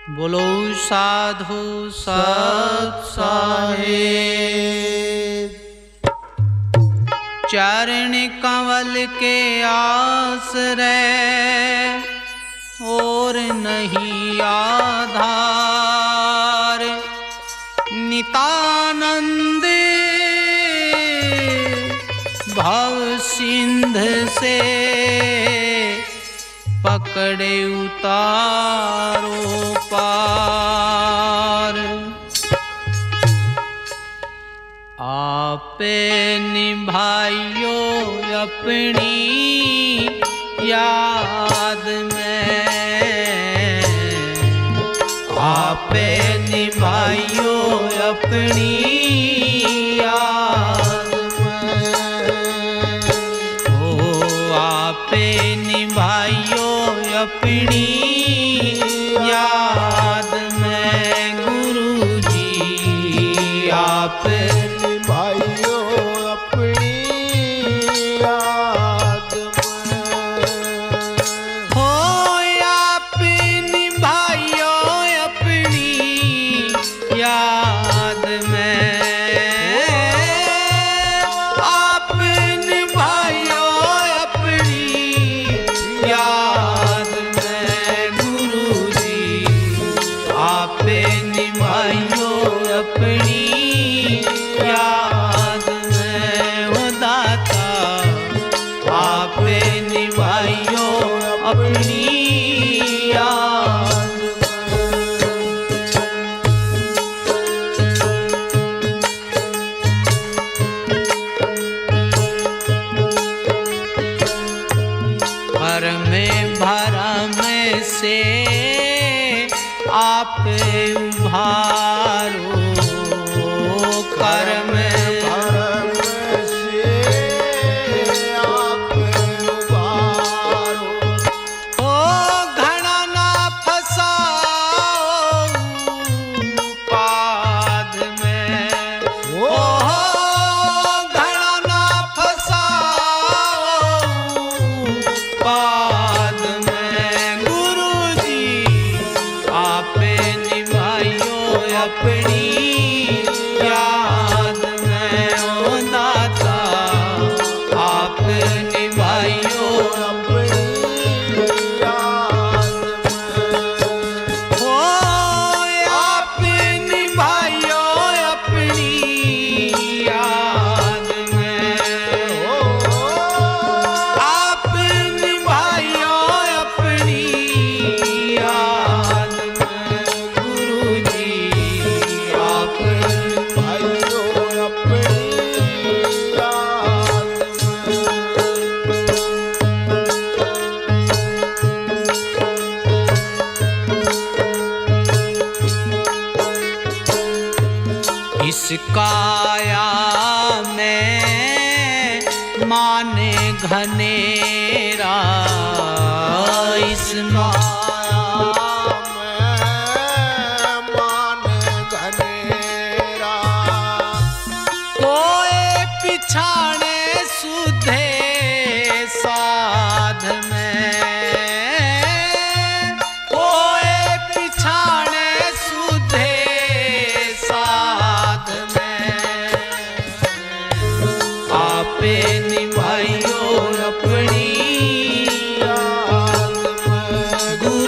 बोलो साधु सत साहेब। चरण कमल के आश्रय और नहीं आधार। नितानंद भव सिंध से पकड़े उतारो पार। आपे निभाइयो अपनी याद में। आपे निभाइयो अपनी याद में। ओ आपे निभाइयो अपनी याद में। गुरु जी आप निभाइयो अपनी याद में। हो आप निभाइयो अपनी याद में। आप निभाइयो अपनी याद में। गुरु जी आप निभाइयो अपनी याद में। हो दाता आप निभाइयो अपनी याद भरम भरम से आप उभारो। कर्म भरम से आप उबारो। ओ घड़ा ना फसाओ पाद में। ओ घड़ा ना फसाओ पाद में। गुरु जी आप निभाइयो अपनी याद में। ओ दाता आप निभाइयो अपनी याद में। हो आप निभाइयो अपनी याद में। आप निभाइयो अपनी याद में। गुरु जी आप निभाइयो अपनी याद में। इस काया में माने घनेरा। इस माया में मान घनेरा। कोए पिछाड़े सुधे साध में। कोए पिछाड़े सुधे साध में। आपे निभाइयो अपनी याद में। गुरु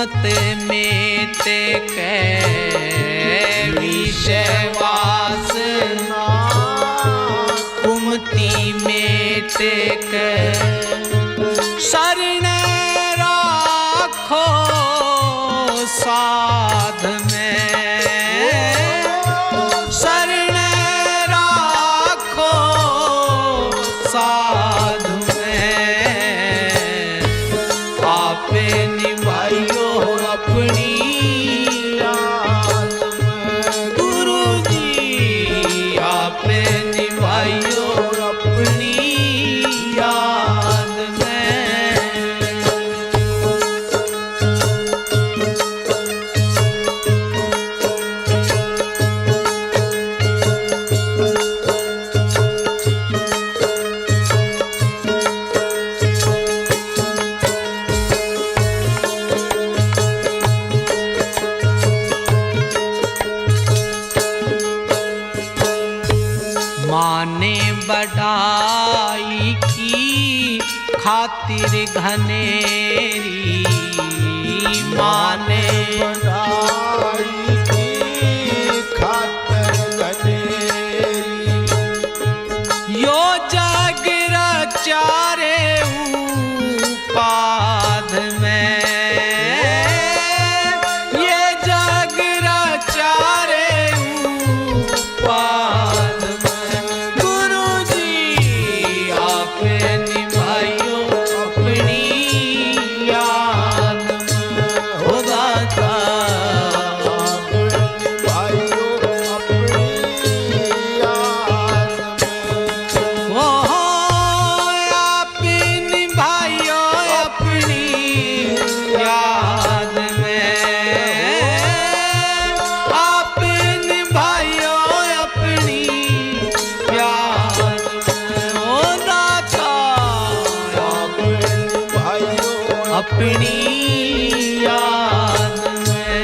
कुमत मेट के विषय वासना कुमति मेट के शरण राखो साध में शरण राखो साध में आपे निभाइयो अपनी याद में गुरु जी आपे निभाइयो अपनी याद में। माने बढ़ाई की खातिर घनेरी माने बढ़ाई की खातिर घनेरी यो जग रचारे उपाध में ये जग रचारे उपाध में गुरु जी आपे निभाइयो अपनी याद में होगा था भाइयों अपनी याद में वो आपे निभाइयो अपनी याद में आपे निभाइयो अपनी याद में ओ दाता भाइयों अपनी याद में।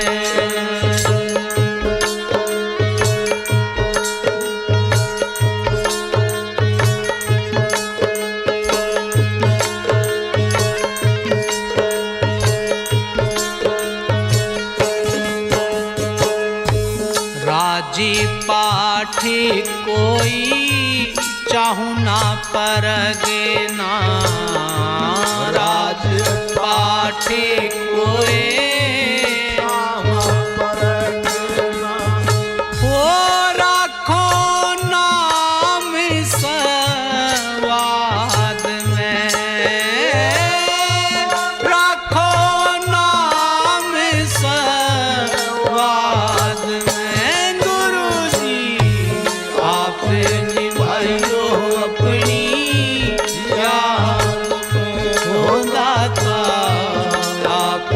राजी पाठी कोई चाहू ना परगे ना राज पाठी कोई हो राखो नाम सवाद में राखो नाम सवाद में गुरु जी आप निभाइयो अपनी याद में हो दाता आप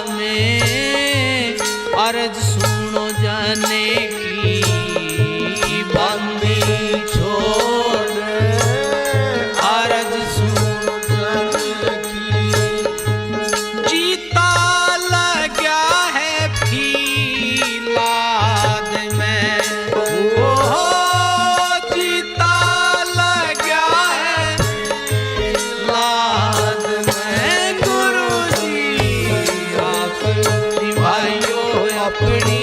में अर्ज सुनो जाने की बंदी छोड़ अर्ज सुनो जाने की जीता लगा है फीलाद में जीता लगा है लाद में गुरुजी आप निभाइयो अपनी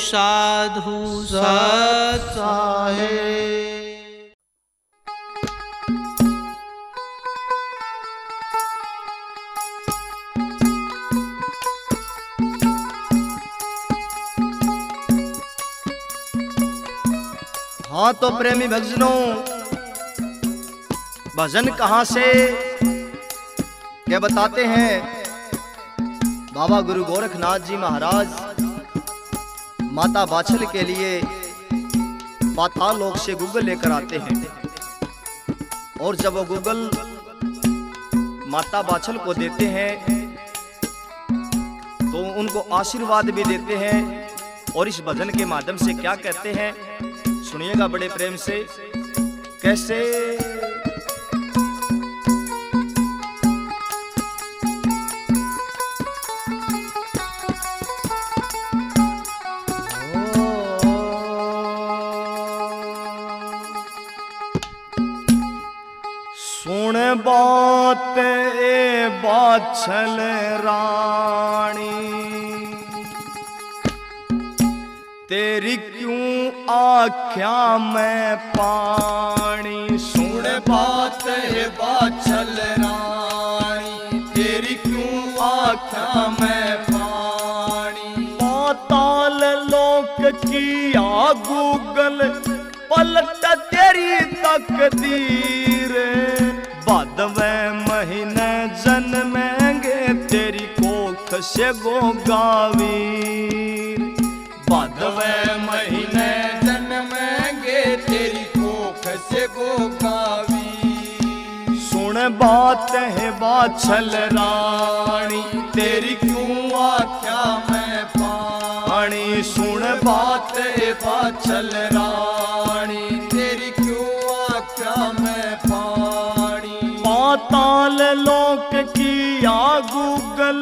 साधु सच्चा है। हाँ तो प्रेमी भक्तजनों, भजन कहाँ से क्या बताते हैं। बाबा गुरु गोरखनाथ जी महाराज माता बाछल के लिए पाताल लोक से गूगल लेकर आते हैं और जब वो गूगल माता बाछल को देते हैं तो उनको आशीर्वाद भी देते हैं। और इस भजन के माध्यम से क्या कहते हैं सुनिएगा बड़े प्रेम से। कैसे सुन बात ए बाछल रानी, तेरी क्यों आँख्या में पानी। सुन बात ए बाछल रानी, तेरी क्यों आँख्या में पानी। पाताल लोक किया गूगल पलट तेरी तकदीर। बादवे महीने जन्मेंगे तेरी कोख से गोगावीर। बादवे महीने जन्मेंगे तेरी कोख से गोगावीर। सुन बात है बाछल रानी, तेरी क्यों आँख्या में पानी। सुन बात है बाछल रानी, तेरी क्यों आँख्या में पानी। पाताल लोक किया गूगल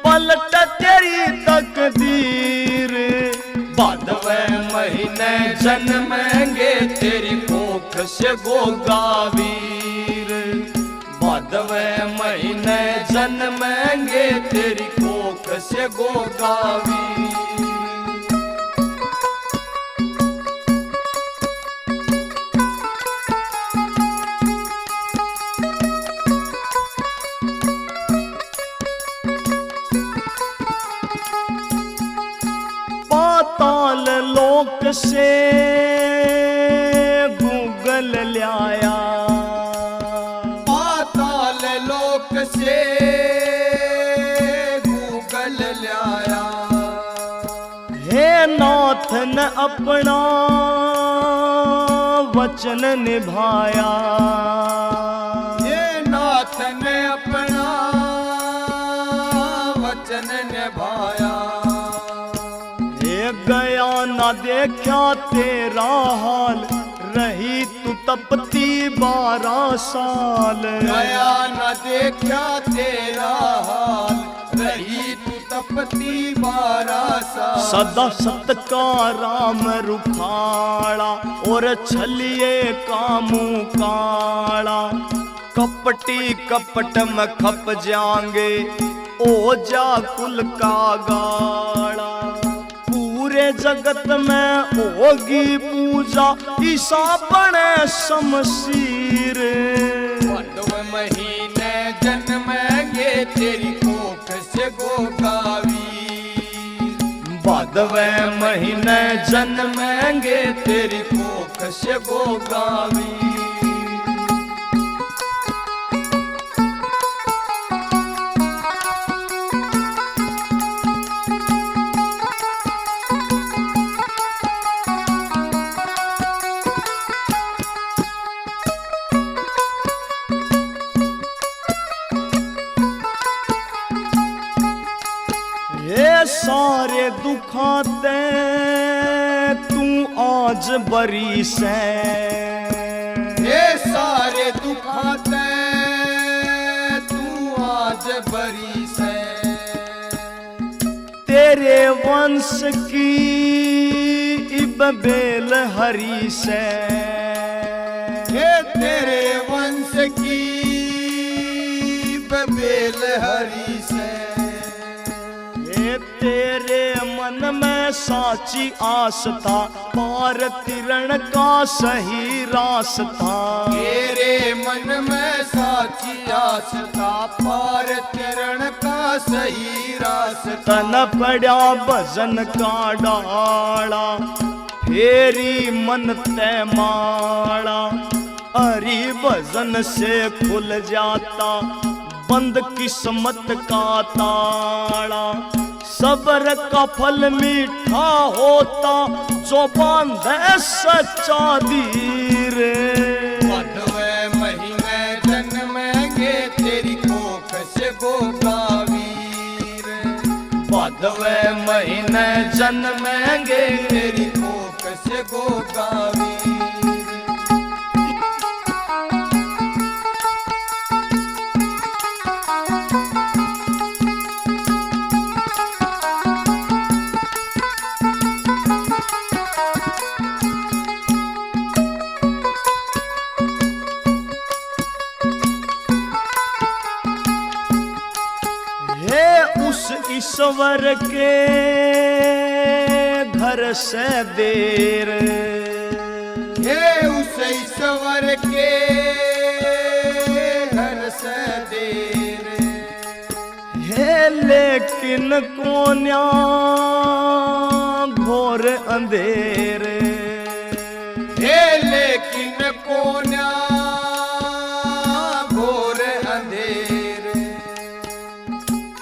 पलट तेरी तकदीर। बादवे महीने जन्मेंगे तेरी कोख से गोगावीर। बादवे महीने जन्मेंगे तेरी कोख से गोगावीर। पाताल लोक से गूगल लाया। पाताल लोक से गूगल लाया। हे नाथ ने अपना वचन निभाया। हे नाथ ने अपना वचन निभाया। गया ना देखा तेरा हाल, रही तू तपती 12 साल। गया ना देखा तेरा हाल, रही तू तपती 12 साल। सदा सत का राम रुखाड़ा और छलिए कामू काड़ा। कपटी कपट में खप जाएंगे ओ जा कुल का गाड़ा। पूरे जगत में होगी पूजा ईसा बने शमशीर। बादवे महीने जन्मेंगे तेरी कोख से गोगावीर। भादवें महीने जन्मेंगे तेरी कोख से गोगावी। सारे दुखाते तू आज बरी से, ये सारे दुखाते तू आज बरी से। तेरे वंश की इब बेल हरी से, ये तेरे वंश की इब बेल हरी से। तेरे मन में साची आस था, पार तिरण का सही रास्ता। तेरे मन में साची आस था, पार तिरण का सही रास्ता। न पड़ा भजन का डाला, फेरी मन ते माला। हरि भजन से खुल जाता, बंद किस्मत का ताला। सब्र का फल मीठा होता, जो बांधे सच्चा धीर। भादवें महीने जन्मेंगे तेरी कोख से गोगावीर। भादवें महीने जन्मेंगे तेरी कोख से गोगावीर। ईश्वर के घर से देर, हे उस ईश्वर के घर से देर। हे लेकिन कोन्या घोर अंधेर, हे लेकिन कोन्या घोर अंधेर।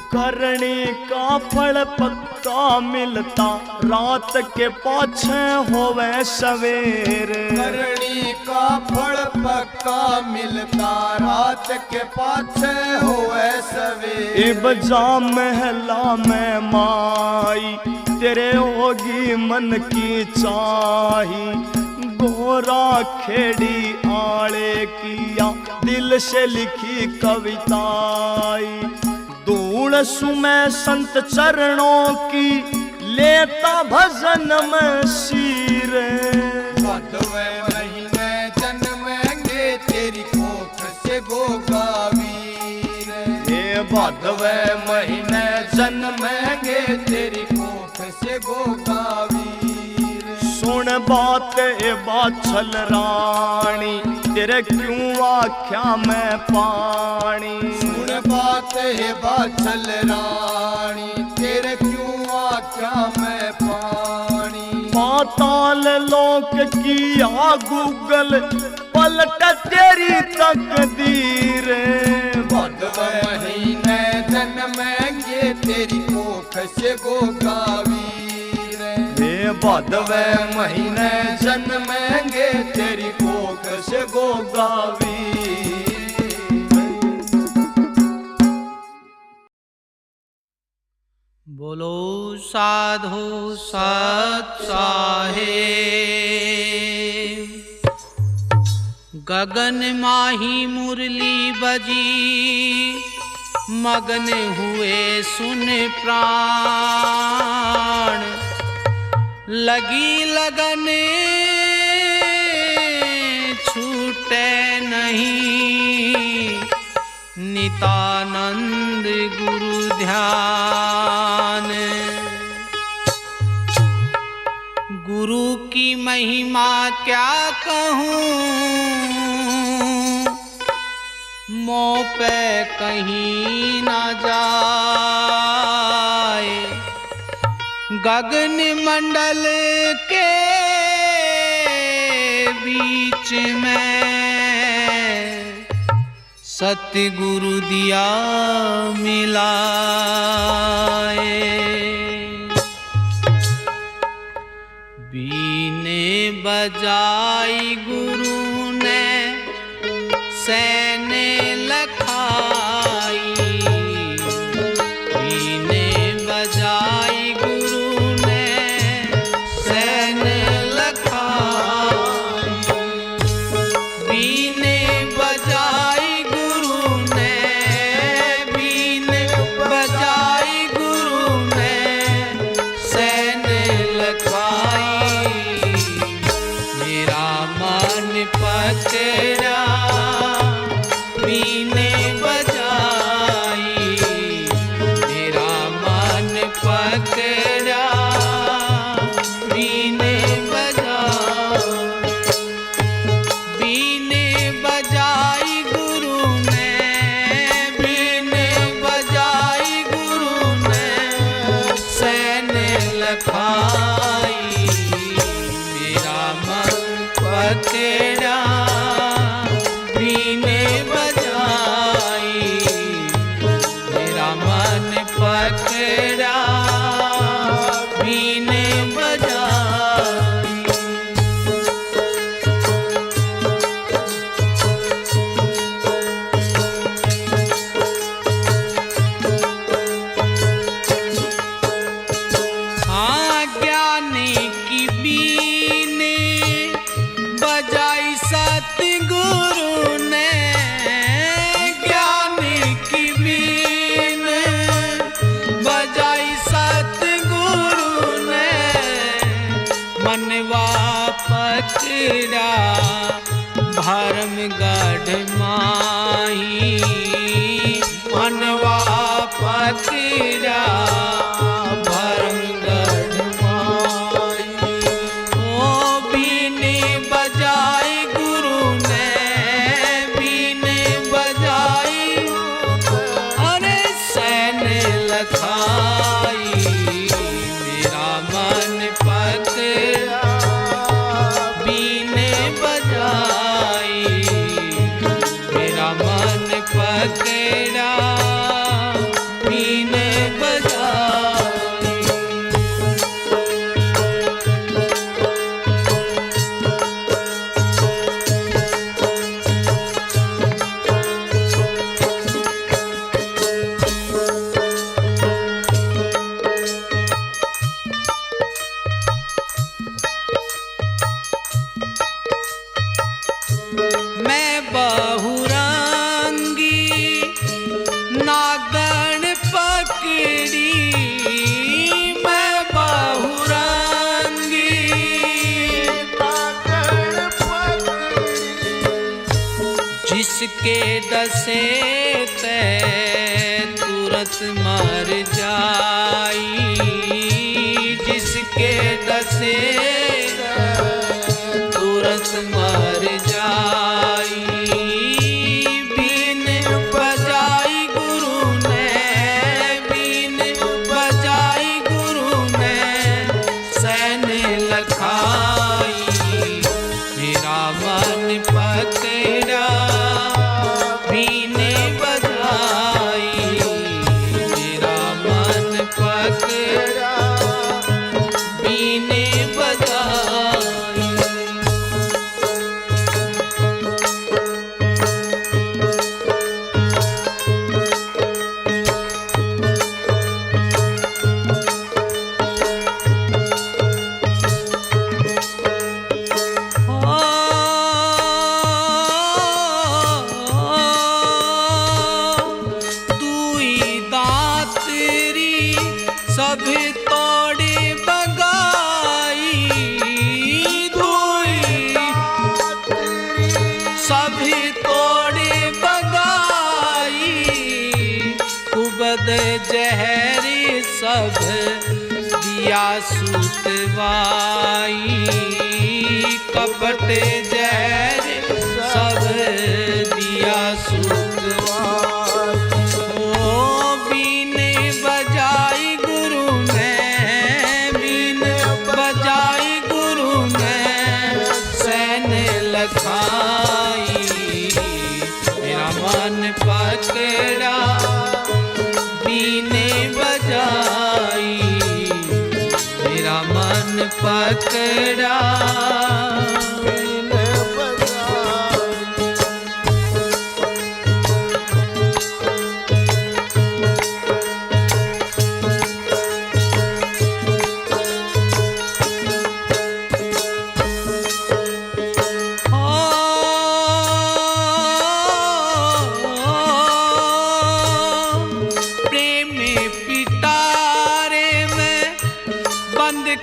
करनी का फल पक्का मिलता, रात के पाछे होवे सवेर। करनी का फल पक्का मिलता, रात के पाछे होवे सवेर। इब जा महला में माई, तेरे होगी मन की चाही। गोरा खेड़ी आले किया, दिल से लिखी कविताई। धूण सुमै संत चरणों की, लेता भजन में शीर। भादवें महीने जन्मेंगे तेरी कोख से गोगावीर। हे भादवें महीने जन्मेंगे तेरी कोख से गोगावीर। सुन बात ए बाछल रानी, तेरे क्यों आख्या में पानी। सुन बात है बाछल रानी, तेरे क्यों आख्या में पानी। पाताल लोक की आ गूगल, पलट तेरी तकदीर। भादवें महीने जन्मेंगे तेरी कोख से गोगावीर। हे भादवें महीने जन्मेंगे तेरी कोख से गोगावीर। बोलो साधु सत साहेब। गगन माही मुरली बजी, मगन हुए सुन प्राण। लगी लगन छूटे नहीं, नितानंद गुरु ध्यान। गुरु की महिमा क्या कहूँ, मोह पे कहीं ना जाए। गगन मंडल के बीच में सतगुरु दिया मिलाए। बीने बजाई गुरु ने सैने लखाई। बीने बजाई गुरु ने सैने लखाई। बीने बजाई गुरु ने, बीने बजाई गुरु ने सैने लखाई। मेरा मन पकड़ा बीने बजाई। मेरा मन पकड़ा बीने बजाई। बीने बजाई गुरु ने, बीने बजाई गुरु ने सैने लखाई। मेरा मन पकड़ा बीने बजाई। मेरा मन पकड़ा बीने बजाई। हाँ ज्ञानी की बीने बजाई सतगुरु ने। ज्ञानी की बीने बजाई सतगुरु ने। मनवा पकड़ा भरम गढ़ माही। मनवा पकड़ा भरम गढ़ माही। ओ बीने बजाई गुरु ने, बीने बजाई अरे सैने लखाई। मेरा मन पकड़ा बीने बजाई। मेरा मन पकड़ा बीने बजाई। मैं बहुरंगी नागन पकड़ी। मैं बहुरंगी नागन पकड़ी। जिसके डसे ते तुरंत मर जाई। जिसके डसे तुरंत मर जाई। बीने बजाई गुरु ने, बीने बजाई गुरु ने सैने लखाई। मेरा मन पकड़ा बीने बजाई। मेरा मन पकड़ा बीने बजाई। सब तोड़े बगाई। धोई सब तोड़े बगाई। कुबद जहर सब दिया सुतवाई। कपट जहर सब दिया सुतवाई। ओ बीने बजाई गुरु ने, लखाई मेरा मन पकड़ा बीने बजाई मेरा मन पकड़ा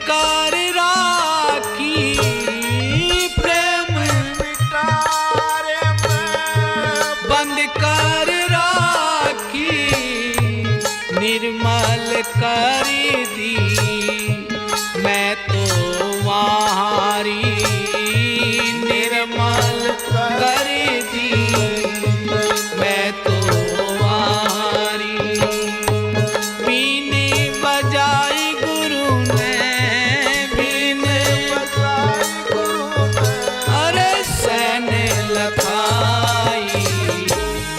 कर राखी प्रेम पिटारे बंद कर राखी निर्मल कर दी मैं तो वहारी निर्मल कर दी मैं तो वहारी बीने बजाई गुरु ने लखाई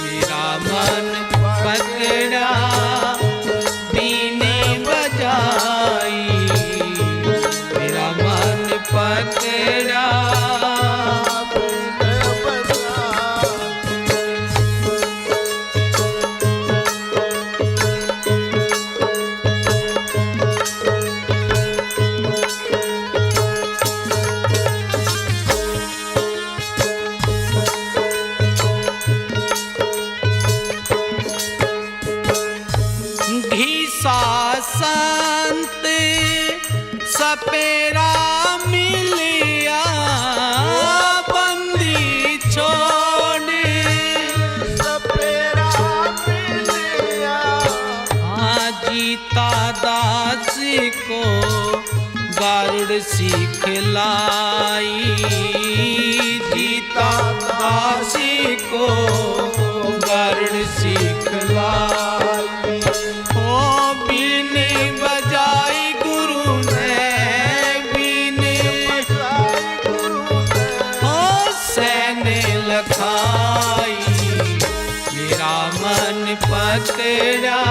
मेरा मन पकड़ा बीने बजाई मेरा मन पकड़ा संत सपेरा मिलिया बंदी छोड़ सपेरा मिलिया जीता दास को गारुड़ सिखलाई जीता दास को गारुड़ सिखलाई बीने बजाई गुरु ने बीने हो सैने लखाई मेरा मन पकड़ा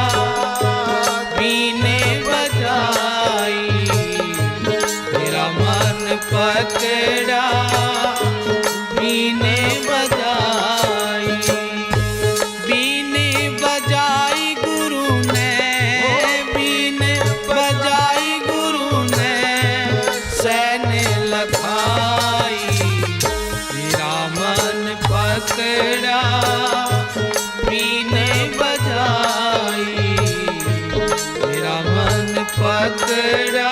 बीने बजाई मेरा मन पकड़ा बीने बजाई बीने बजाई गुरु ने बजाई गुरु ने सैन लखाई मेरा मन पकड़ा बीने बजाई मेरा मन पकड़ा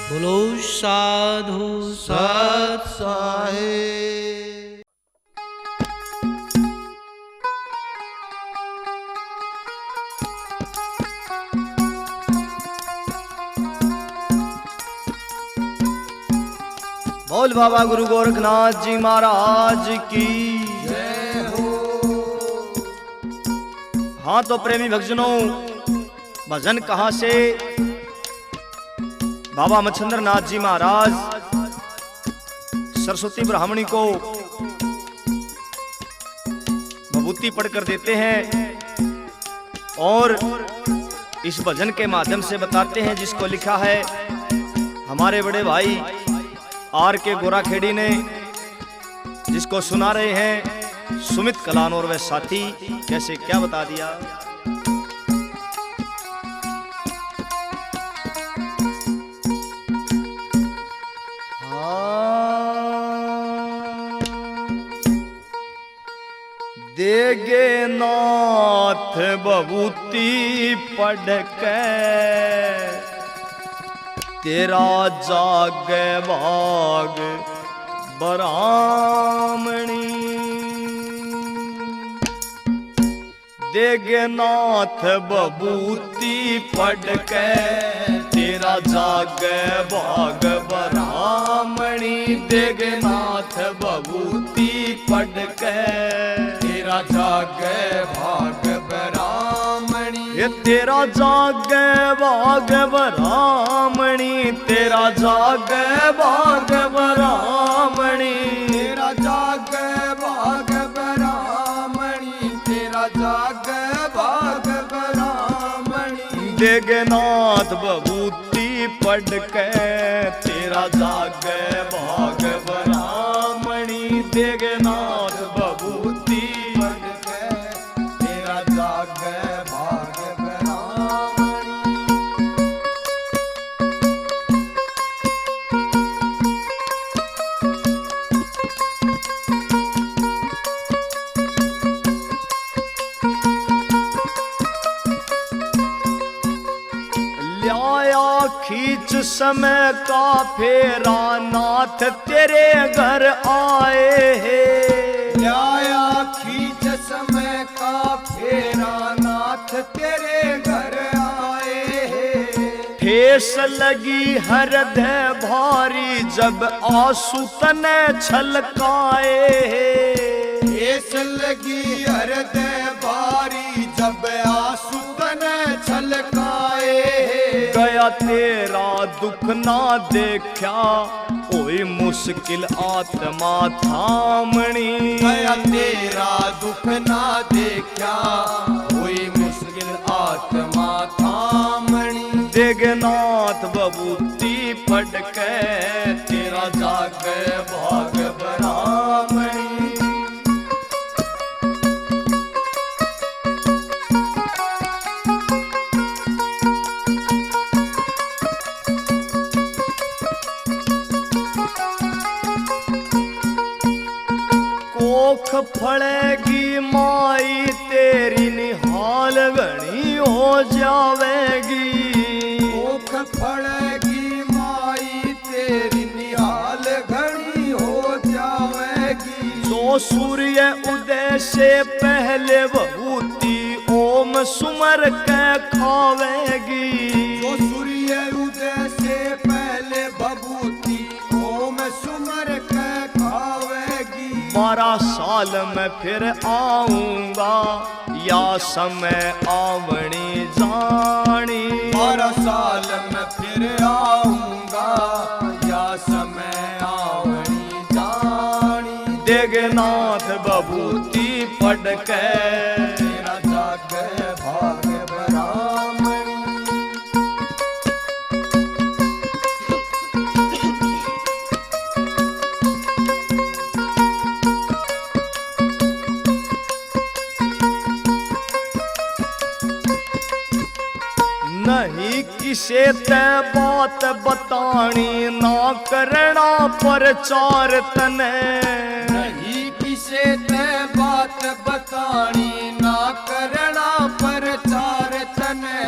बोलो साधु सत साहेब। बोल बाबा गुरु गोरखनाथ जी महाराज की जय हो। हाँ तो प्रेमी भक्तजनों, भजन कहाँ से? बाबा मच्छिंद्र नाथ जी महाराज सरस्वती ब्राह्मणी को विभूति पढ़कर देते हैं और इस भजन के माध्यम से बताते हैं, जिसको लिखा है हमारे बड़े भाई आर के गोराखेड़ी ने, जिसको सुना रहे हैं सुमित कलान और वह साथी। कैसे क्या बता दिया? देगे नाथ बबूती पढ़ के तेरा जाग भाग बरामणी। देगे नाथ बबूती पढ़ के तेरा जाग भाग बरामणी। देगे नाथ बबूती पढ़ के तेरा जाग भाग बरामणी। ये तेरा जागे भाग ब्राह्मणी, तेरा जागे भाग ब्राह्मणी, तेरा जागे भाग ब्राह्मणी, तेरा जागे भाग ब्राह्मणी। देगनाथ बबूती पढ़ के तेरा जागे भाग ब्राह्मणी, देगनाथ बबूती पढ़ के तेरा जागे भाग ब्राह्मणी। ल्याया खींच समय का फेरा, नाथ तेरे घर आए हैं। ल्याया खींच समय का फेरा, नाथ तेरे घर आए हैं। ठेस लगी हृदय भारी, जब आंसू तने छलकाए हैं। ठेस लगी हृदय भारी, जब आंसू तने छलकाए। गया तेरा दुख ना देखा, कोई मुश्किल आत्मा थामणी। गया तेरा दुख ना देखा, कोई मुश्किल आत्मा थामणी। देगनाथ बबूती पढ़ के तेरा जागे भाग ब्राह्मणी। कोख फड़ेगी माई तेरी, निहाल घनी हो जावेगी। कोख फड़ेगी माई तेरी, निहाल घनी हो जावेगी। जो सूर्य उदय से पहले बबूती ओम सुमर के खावेगी। जो सूर्य उदय से पहले बबूती ओम सुमर के खावेगी। 12 साल में फिर आऊंगा, या समय आवणी जानी। 12 साल में फिर आऊंगा, या समय आवणी जानी। देगनाथ बबूती पढ़ के तेरा जागे भाग ब्राह्मणी। नहीं किसे ते बात बतानी, ना करना प्रचार तने। नहीं किसे ते बात बतानी, ना करना प्रचार तने।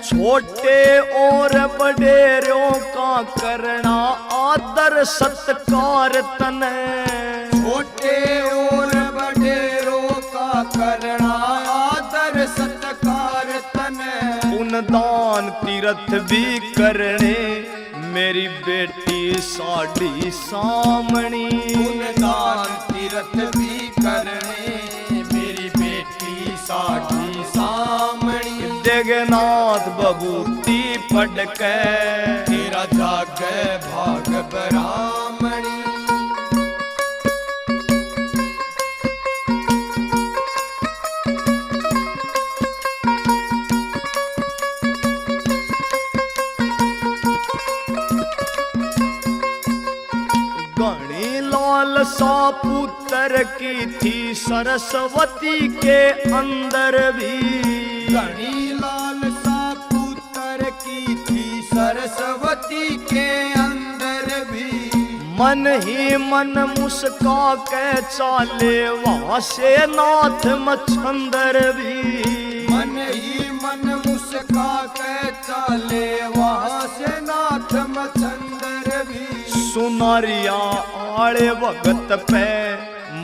छोटे और बड़ेरों का करना आदर सत्कार तने। छोटे और बड़ेरों का करना आदर सत्कार तने। पुण्यदान तीर्थ भी करने, मेरी बेटी साड़ी सामणी। पुण्यदान तीर्थ भी करने, मेरी बेटी साड़ी सामणी। देगनाथ बबूती पढ़ के तेरा जागे भाग ब्राह्मणी। घनी लालसा पुत्र की थी, सरस्वती के अंदर भी। घनी लालसा पुत्र की थी, सरस्वती के अंदर भी। मन ही मन मुस्का के चाले, वहां से नाथ मच्छंदर भी। मन ही मन मुस्का के चाले, वहां से नाथ मच्छंदर भी। सुनारिया आड़े वक्त पे,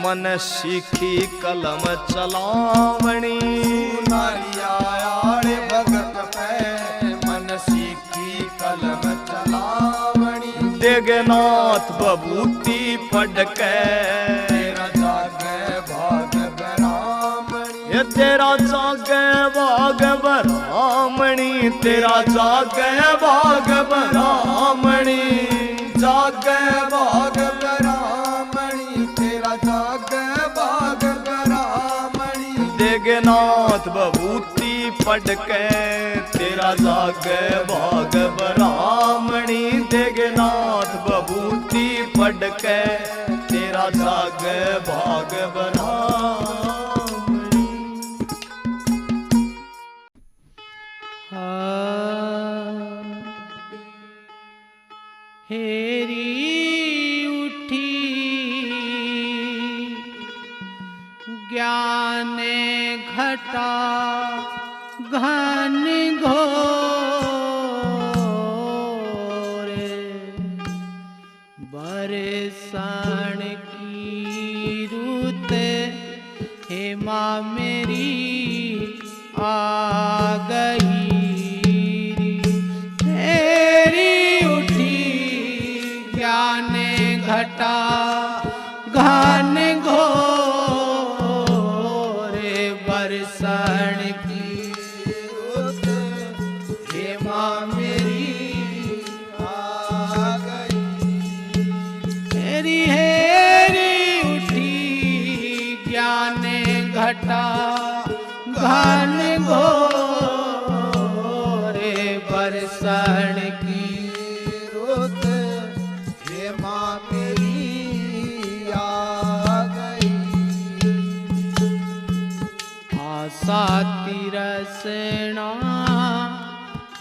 मन सीखी कलम चलावणी। सुनारिया आड़े भगत पे, मन सीखी कलम चलावणी। देगनाथ बबूती पढ़ के तेरा जागे भाग ब्राह्मणी। ये तेरा जागे भाग ब्राह्मणी। तेरा जागे भाग ब्राह्मणी, जागे भाग ब्राह्मणी, तेरा जागे भाग ब्राह्मणी। देगनाथ बभूति पढ़ के तेरा जागे भाग ब्राह्मणी, देगनाथ बभूति पढ़ के तेरा जागे भाग ब्राह्मणी। हेरी उठी ज्ञान घटा घन घोर, बरसाण की रुत हेमा मेरी आ गई। घटा घन घोर, बरसाण की रुत हेमा मेरी आ गई। हेरी हेरी उठी ज्ञान घटा घन घोर, बरसाण की रुत हेमा मेरी आ गई। आशा तिरसना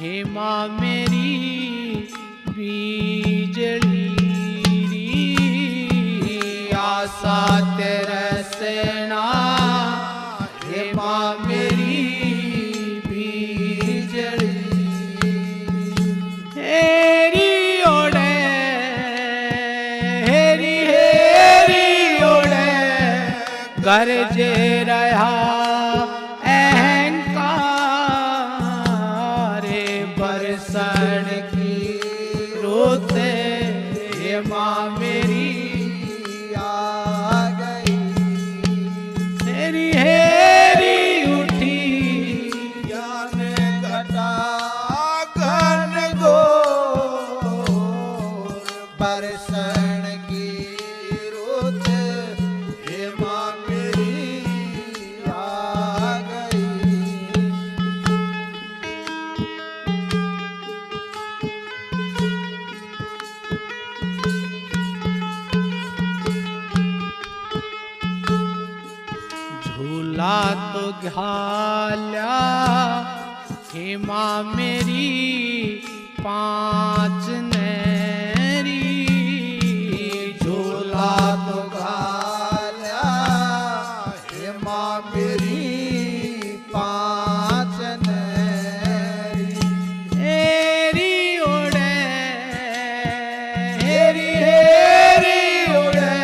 हेमा मेरी बीजली, आशा तिरसना हेमा मेरी बीजली। हेरी ओढ़े हेरी हेरी ओढ़े गरजे रहा अहंकार, बरसाण की रुत हेमा मेरी आ गई। हेरी हेरी उठी ज्ञान घटा घन घोर, बरसाण की रुत हेमा मेरी आ गई। झूला तो घाल्या हेमा मेरी पांच नेरी, झूला तो घाल्या हेमा मेरी पांच नेरी। हेरी ओढ़े हेरी हेरी ओढ़े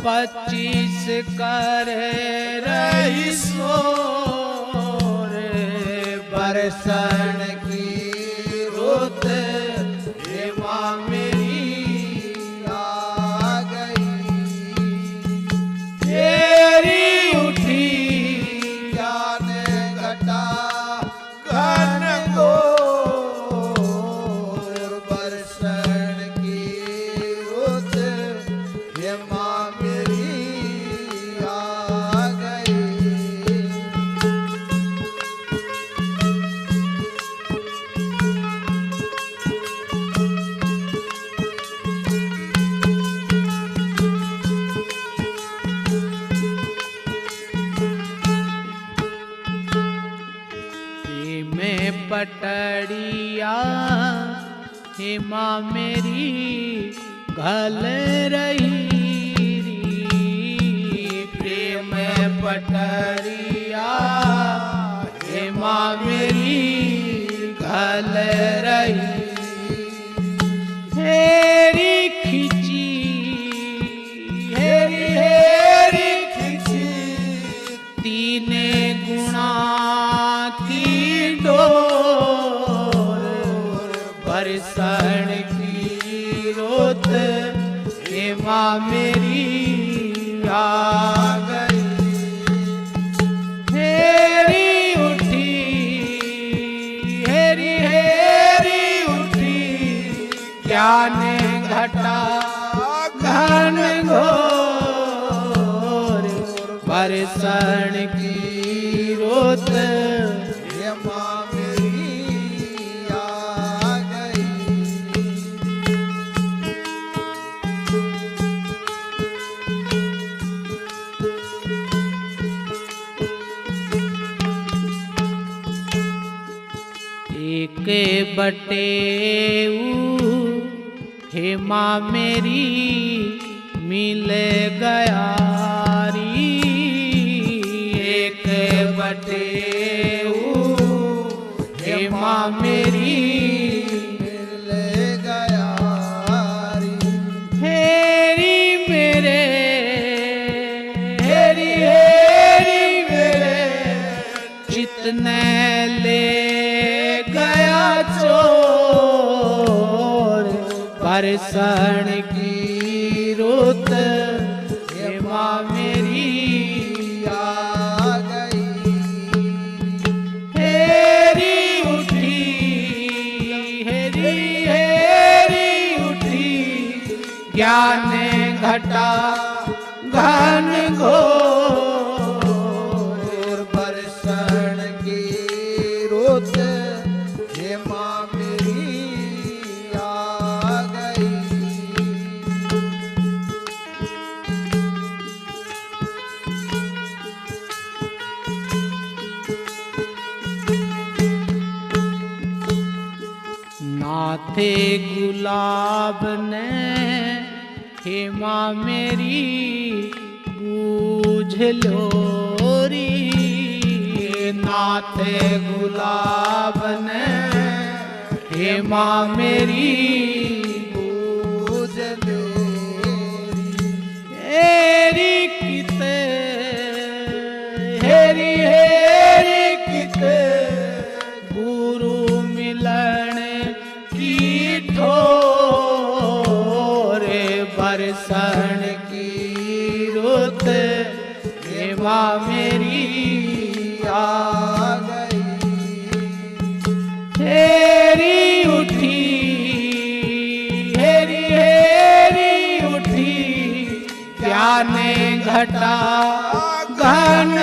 25 कर रही सोर, बरसाण की रुत हेमा मेरी आ गई। हेरी उठी ज्ञान घटा घन घोर, बरसाण की रुत हेमा मेरी आ गई। में पटड़िया हेमा मेरी घल रही, प्रेम पटड़िया हेमा मेरी घल रही। हेरी खिची हेरी हेरी खिची तीन गुणा की डोर, बरसाण की रुत हेमा मेरी आ गई। ज्ञान घटा घन घोर बरसण की रोत ये माँ मेरी आ गई। एक बटे हे माँ मेरी मिल गया री। एक बटे हे माँ मेरी मिल गया री। हेरी मेरे हेरी हेरी मेरे जितने ले गया चोर बरसण की रुत हे माँ मेरी आ गई। हेरी उठी हेरी हेरी उठी ज्ञान घटा घन घोर बरसण की रुत हे माँ मेरी आ गई। नाथे गुलाब ने हे माँ मेरी बूझ लो री। नाथे गुलाब ने हे माँ मेरी बूझ लो हेरी किते हेरी हेरी किते गुरु मिलन की ठोर बरसण की रुत हे माँ मेरी आ गई। हेरी उठी हेरी हेरी उठी ज्ञान घटा घन